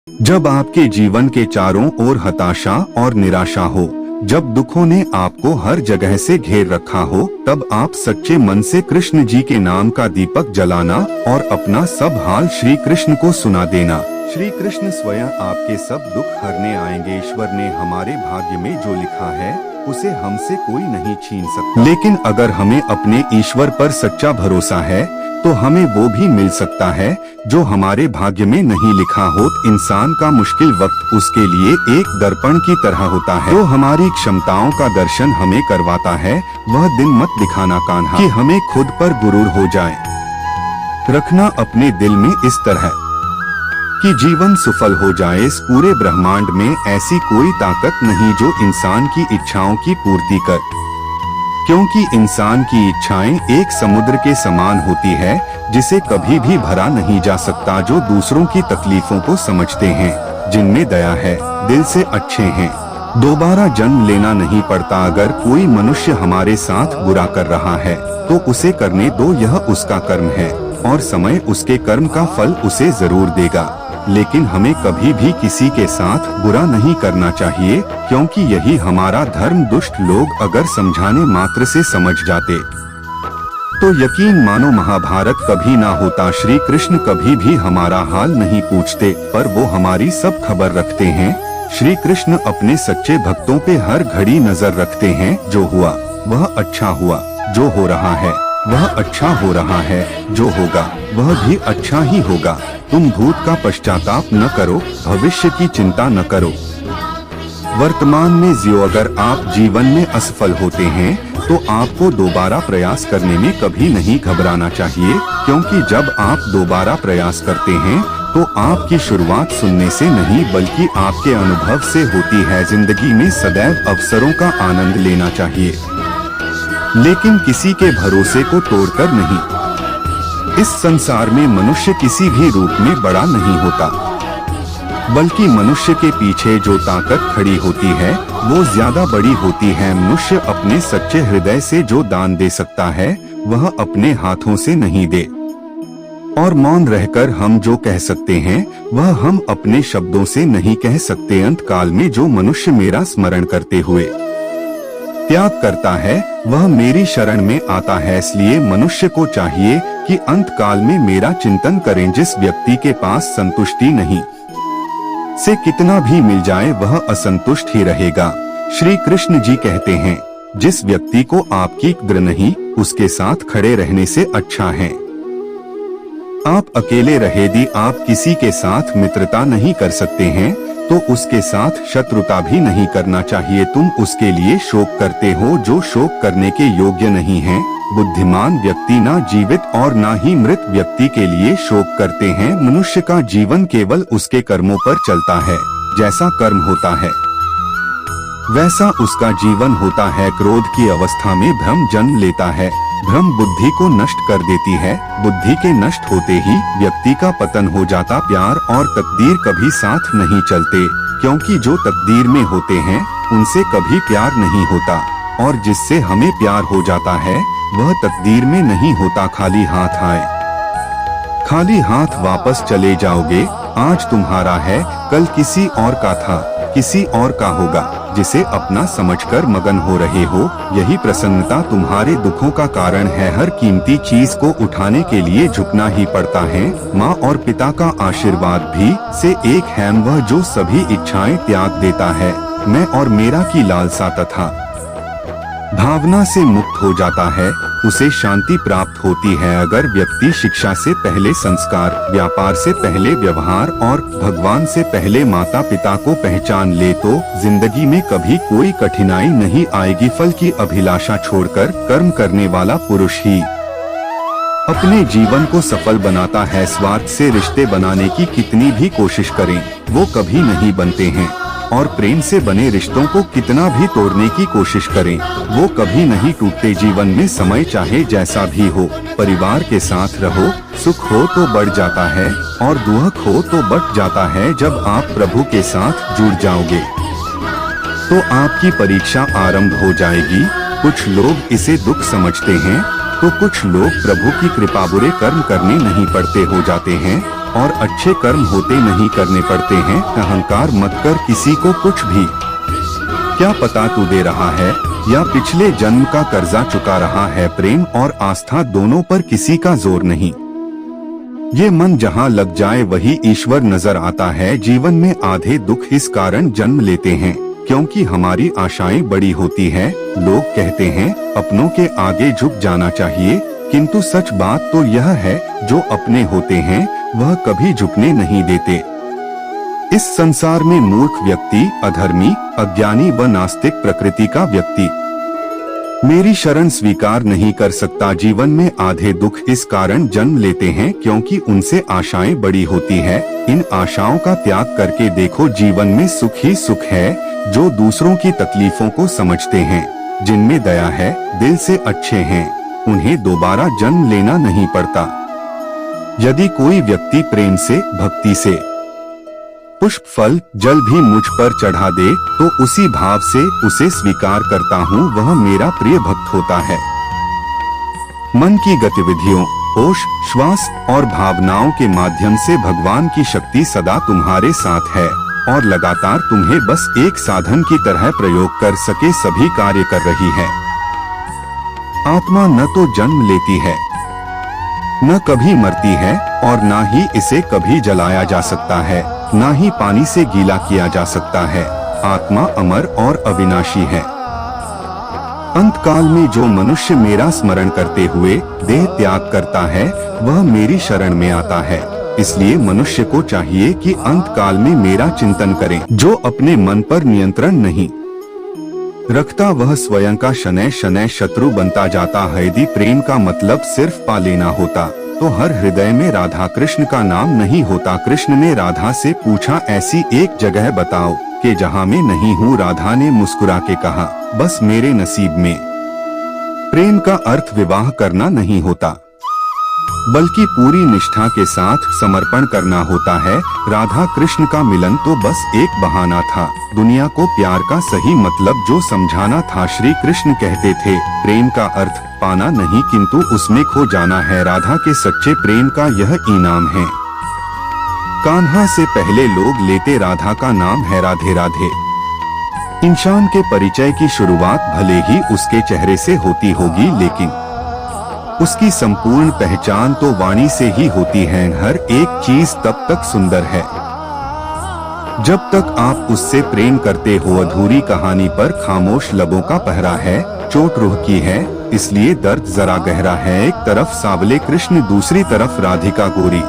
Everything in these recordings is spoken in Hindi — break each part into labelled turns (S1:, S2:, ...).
S1: जब आपके जीवन के चारों ओर हताशा और निराशा हो, जब दुखों ने आपको हर जगह से घेर रखा हो, तब आप सच्चे मन से कृष्ण जी के नाम का दीपक जलाना और अपना सब हाल श्री कृष्ण को सुना देना। श्री कृष्ण स्वयं आपके सब दुख हरने आएंगे। ईश्वर ने हमारे भाग्य में जो लिखा है उसे हमसे कोई नहीं छीन सकता। लेकिन अगर हमें अपने ईश्वर पर सच्चा भरोसा है तो हमें वो भी मिल सकता है जो हमारे भाग्य में नहीं लिखा हो। इंसान का मुश्किल वक्त उसके लिए एक दर्पण की तरह होता है जो हमारी क्षमताओं का दर्शन हमें करवाता है। वह दिन मत दिखाना कान्हा कि हमें खुद पर गुरूर हो जाए। रखना अपने दिल में इस तरह कि जीवन सफल हो जाए। इस पूरे ब्रह्मांड में ऐसी कोई ताकत नहीं जो इंसान की इच्छाओं की पूर्ति कर, क्योंकि इंसान की इच्छाएं एक समुद्र के समान होती है जिसे कभी भी भरा नहीं जा सकता। जो दूसरों की तकलीफों को समझते हैं, जिनमें दया है, दिल से अच्छे हैं, दोबारा जन्म लेना नहीं पड़ता। अगर कोई मनुष्य हमारे साथ बुरा कर रहा है तो उसे करने दो, यह उसका कर्म है और समय उसके कर्म का फल उसे जरूर देगा। लेकिन हमें कभी भी किसी के साथ बुरा नहीं करना चाहिए, क्योंकि यही हमारा धर्म। दुष्ट लोग अगर समझाने मात्र से समझ जाते तो यकीन मानो महाभारत कभी ना होता। श्री कृष्ण कभी भी हमारा हाल नहीं पूछते, पर वो हमारी सब खबर रखते हैं। श्री कृष्ण अपने सच्चे भक्तों पे हर घड़ी नजर रखते हैं। जो हुआ वह अच्छा हुआ, जो हो रहा है वह अच्छा हो रहा है, जो होगा वह भी अच्छा ही होगा। तुम भूत का पश्चाताप न करो, भविष्य की चिंता न करो, वर्तमान में जियो। अगर आप जीवन में असफल होते हैं तो आपको दोबारा प्रयास करने में कभी नहीं घबराना चाहिए, क्योंकि जब आप दोबारा प्रयास करते हैं तो आपकी शुरुआत सुनने से नहीं बल्कि आपके अनुभव से होती है। जिंदगी में सदैव अवसरों का आनंद लेना चाहिए, लेकिन किसी के भरोसे को तोड़कर नहीं। इस संसार में मनुष्य किसी भी रूप में बड़ा नहीं होता, बल्कि मनुष्य के पीछे जो ताकत खड़ी होती है वो ज्यादा बड़ी होती है। मनुष्य अपने सच्चे हृदय से जो दान दे सकता है वह अपने हाथों से नहीं दे, और मौन रहकर हम जो कह सकते हैं वह हम अपने शब्दों से नहीं कह सकते। अंत काल में जो मनुष्य मेरा स्मरण करते हुए त्याग करता है वह मेरी शरण में आता है। इसलिए मनुष्य को चाहिए कि अंत काल में मेरा चिंतन करें। जिस व्यक्ति के पास संतुष्टि नहीं से कितना भी मिल जाए वह असंतुष्ट ही रहेगा। श्री कृष्ण जी कहते हैं, जिस व्यक्ति को आपकी कद्र नहीं उसके साथ खड़े रहने से अच्छा है आप अकेले रहे। यदि आप किसी के साथ मित्रता नहीं कर सकते हैं तो उसके साथ शत्रुता भी नहीं करना चाहिए। तुम उसके लिए शोक करते हो जो शोक करने के योग्य नहीं है। बुद्धिमान व्यक्ति ना जीवित और ना ही मृत व्यक्ति के लिए शोक करते हैं। मनुष्य का जीवन केवल उसके कर्मों पर चलता है। जैसा कर्म होता है वैसा उसका जीवन होता है। क्रोध की अवस्था में भ्रम जन्म लेता है। भ्रम बुद्धि को नष्ट कर देती है। बुद्धि के नष्ट होते ही व्यक्ति का पतन हो जाता। प्यार और तकदीर कभी साथ नहीं चलते, क्योंकि जो तकदीर में होते हैं उनसे कभी प्यार नहीं होता, और जिससे हमें प्यार हो जाता है वह तकदीर में नहीं होता। खाली हाथ आए खाली हाथ वापस चले जाओगे। आज तुम्हारा है, कल किसी और का था, किसी और का होगा। जिसे अपना समझकर मगन हो रहे हो, यही प्रसन्नता तुम्हारे दुखों का कारण है। हर कीमती चीज को उठाने के लिए झुकना ही पड़ता है। माँ और पिता का आशीर्वाद भी से एक है, वह जो सभी इच्छाएं त्याग देता है। मैं और मेरा की लालसा तथा भावना से मुक्त हो जाता है, उसे शांति प्राप्त होती है। अगर व्यक्ति शिक्षा से पहले संस्कार, व्यापार से पहले व्यवहार और भगवान से पहले माता पिता को पहचान ले तो जिंदगी में कभी कोई कठिनाई नहीं आएगी। फल की अभिलाषा छोड़कर कर्म करने वाला पुरुष ही अपने जीवन को सफल बनाता है। स्वार्थ से रिश्ते बनाने की कितनी भी कोशिश करें वो कभी नहीं बनते हैं, और प्रेम से बने रिश्तों को कितना भी तोड़ने की कोशिश करें वो कभी नहीं टूटते। जीवन में समय चाहे जैसा भी हो, परिवार के साथ रहो। सुख हो तो बढ़ जाता है और दुख हो तो बट जाता है। जब आप प्रभु के साथ जुड़ जाओगे तो आपकी परीक्षा आरंभ हो जाएगी। कुछ लोग इसे दुख समझते हैं तो कुछ लोग प्रभु की कृपा बुरे कर्म करने नहीं पड़ते हो जाते हैं। और अच्छे कर्म होते नहीं करने पड़ते हैं। अहंकार मत कर किसी को कुछ भी। क्या पता तू दे रहा है या पिछले जन्म का कर्जा चुका रहा है। प्रेम और आस्था दोनों पर किसी का जोर नहीं। ये मन जहाँ लग जाए वही ईश्वर नजर आता है। जीवन में आधे दुख इस कारण जन्म लेते हैं क्योंकि हमारी आशाएं बड़ी होती है। लोग कहते हैं अपनों के आगे झुक जाना चाहिए, किंतु सच बात तो यह है जो अपने होते हैं वह कभी झुकने नहीं देते। इस संसार में मूर्ख व्यक्ति, अधर्मी, अज्ञानी व नास्तिक प्रकृति का व्यक्ति मेरी शरण स्वीकार नहीं कर सकता। जीवन में आधे दुख इस कारण जन्म लेते हैं क्योंकि उनसे आशाएं बड़ी होती है। इन आशाओं का त्याग करके देखो, जीवन में सुख ही सुख है। जो दूसरों की तकलीफों को समझते हैं, जिनमें दया है, दिल से अच्छे हैं, उन्हें दोबारा जन्म लेना नहीं पड़ता। यदि कोई व्यक्ति प्रेम से, भक्ति से पुष्प, फल, जल भी मुझ पर चढ़ा दे तो उसी भाव से उसे स्वीकार करता हूँ, वह मेरा प्रिय भक्त होता है। मन की गतिविधियों, होश, श्वास और भावनाओं के माध्यम से भगवान की शक्ति सदा तुम्हारे साथ है और लगातार तुम्हें बस एक साधन की तरह प्रयोग कर सके सभी कार्य कर रही है। आत्मा न तो जन्म लेती है, न कभी मरती है और न ही इसे कभी जलाया जा सकता है, न ही पानी से गीला किया जा सकता है। आत्मा अमर और अविनाशी है। अंत काल में जो मनुष्य मेरा स्मरण करते हुए देह त्याग करता है वह मेरी शरण में आता है। इसलिए मनुष्य को चाहिए कि अंत काल में मेरा चिंतन करे। जो अपने मन पर नियंत्रण नहीं रखता वह स्वयं का शनै शनै शत्रु बनता जाता है। यदि प्रेम का मतलब सिर्फ पा लेना होता तो हर हृदय में राधा कृष्ण का नाम नहीं होता। कृष्ण ने राधा से पूछा, ऐसी एक जगह बताओ कि जहाँ मैं नहीं हूँ। राधा ने मुस्कुरा के कहा, बस मेरे नसीब में। प्रेम का अर्थ विवाह करना नहीं होता बल्कि पूरी निष्ठा के साथ समर्पण करना होता है। राधा कृष्ण का मिलन तो बस एक बहाना था, दुनिया को प्यार का सही मतलब जो समझाना था। श्री कृष्ण कहते थे, प्रेम का अर्थ पाना नहीं किंतु उसमें खो जाना है। राधा के सच्चे प्रेम का यह इनाम है। कान्हा से पहले लोग लेते राधा का नाम है राधे राधे। इंसान के परिचय की शुरुआत भले ही उसके चेहरे से होती होगी, लेकिन उसकी संपूर्ण पहचान तो वाणी से ही होती है। हर एक चीज तब तक सुंदर है जब तक आप उससे प्रेम करते हो। अधूरी कहानी पर खामोश लबों का पहरा है, चोट रूह की है, इसलिए दर्द जरा गहरा है। एक तरफ सावले कृष्ण, दूसरी तरफ राधिका गोरी,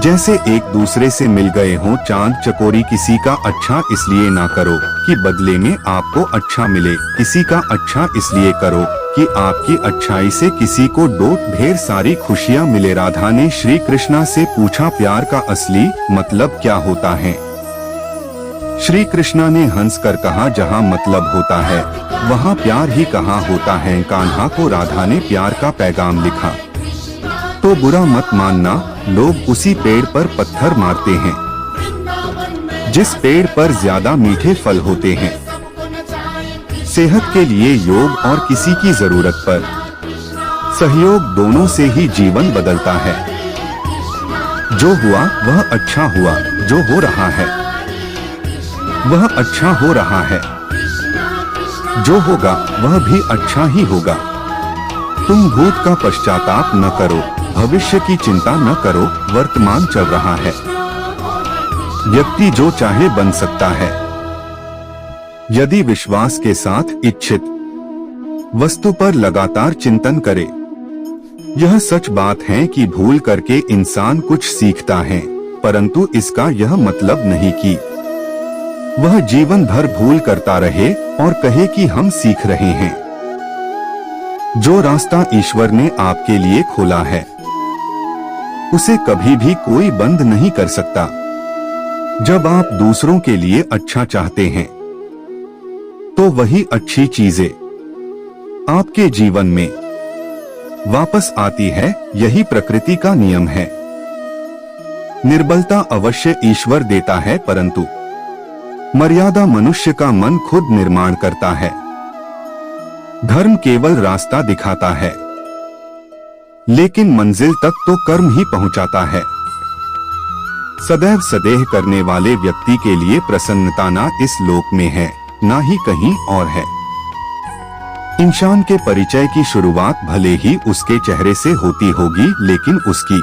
S1: जैसे एक दूसरे से मिल गए हों चांद चकोरी। किसी का अच्छा इसलिए ना करो कि बदले में आपको अच्छा मिले, किसी का अच्छा इसलिए करो कि आपकी अच्छाई से किसी को डोट ढेर सारी खुशियाँ मिले। राधा ने श्री कृष्णा से पूछा, प्यार का असली मतलब क्या होता है? श्री कृष्णा ने हंस कर कहा, जहाँ मतलब होता है वहाँ प्यार ही कहाँ होता है। कान्हा को राधा ने प्यार का पैगाम लिखा तो बुरा मत मानना, लोग उसी पेड़ पर पत्थर मारते हैं जिस पेड़ पर ज्यादा मीठे फल होते हैं। सेहत के लिए योग और किसी की जरूरत पर सहयोग, दोनों से ही जीवन बदलता है। जो हुआ वह अच्छा हुआ, जो हो रहा है वह अच्छा हो रहा है, जो होगा वह भी अच्छा ही होगा। तुम भूत का पश्चाताप न करो, भविष्य की चिंता न करो, वर्तमान चल रहा है। व्यक्ति जो चाहे बन सकता है यदि विश्वास के साथ इच्छित वस्तु पर लगातार चिंतन करे। यह सच बात है कि भूल करके इंसान कुछ सीखता है, परंतु इसका यह मतलब नहीं कि वह जीवन भर भूल करता रहे और कहे कि हम सीख रहे हैं। जो रास्ता ईश्वर ने आपके लिए खोला है उसे कभी भी कोई बंद नहीं कर सकता। जब आप दूसरों के लिए अच्छा चाहते हैं तो वही अच्छी चीजें आपके जीवन में वापस आती है। यही प्रकृति का नियम है। निर्बलता अवश्य ईश्वर देता है, परंतु मर्यादा मनुष्य का मन खुद निर्माण करता है। धर्म केवल रास्ता दिखाता है, लेकिन मंजिल तक तो कर्म ही पहुंचाता है। सदैव सदेह करने वाले व्यक्ति के लिए प्रसन्नता ना इस लोक में है, ना ही कहीं और है। इंसान के परिचय की शुरुआत भले ही उसके चेहरे से होती होगी, लेकिन उसकी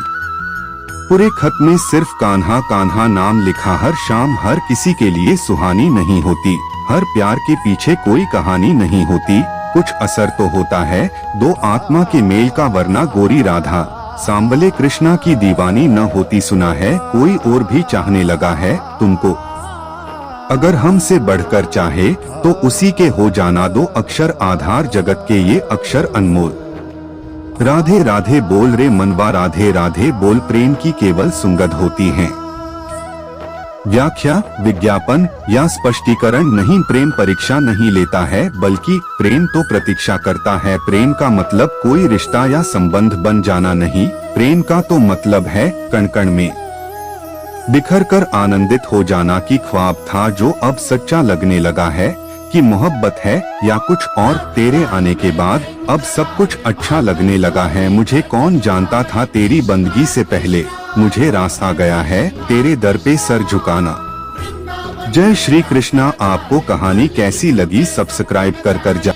S1: पूरे खत में सिर्फ कान्हा कान्हा नाम लिखा हर शाम हर किसी के लिए सुहानी नहीं होती। हर प्यार के पीछे कोई कहानी नहीं होती, कुछ असर तो होता है दो आत्मा के मेल का, वरना गोरी राधा सांबले कृष्णा की दीवानी न होती। सुना है कोई और भी चाहने लगा है तुमको, अगर हमसे बढ़कर चाहे तो उसी के हो जाना दो अक्षर आधार जगत के ये अक्षर अनमोल। राधे राधे बोल रे मनवा, राधे राधे बोल, प्रेम की केवल सुंगध होती हैं। व्याख्या, विज्ञापन या स्पष्टीकरण नहीं। प्रेम परीक्षा नहीं लेता है, बल्कि प्रेम तो प्रतीक्षा करता है। प्रेम का मतलब कोई रिश्ता या संबंध बन जाना नहीं, प्रेम का तो मतलब है कण कण में बिखर कर आनंदित हो जाना। की ख्वाब था जो अब सच्चा लगने लगा है, कि मोहब्बत है या कुछ और। तेरे आने के बाद अब सब कुछ अच्छा लगने लगा है। मुझे कौन जानता था तेरी बंदगी से पहले, मुझे रास आ गया है तेरे दर पे सर झुकाना। जय श्री कृष्णा। आपको कहानी कैसी लगी सब्सक्राइब कर जा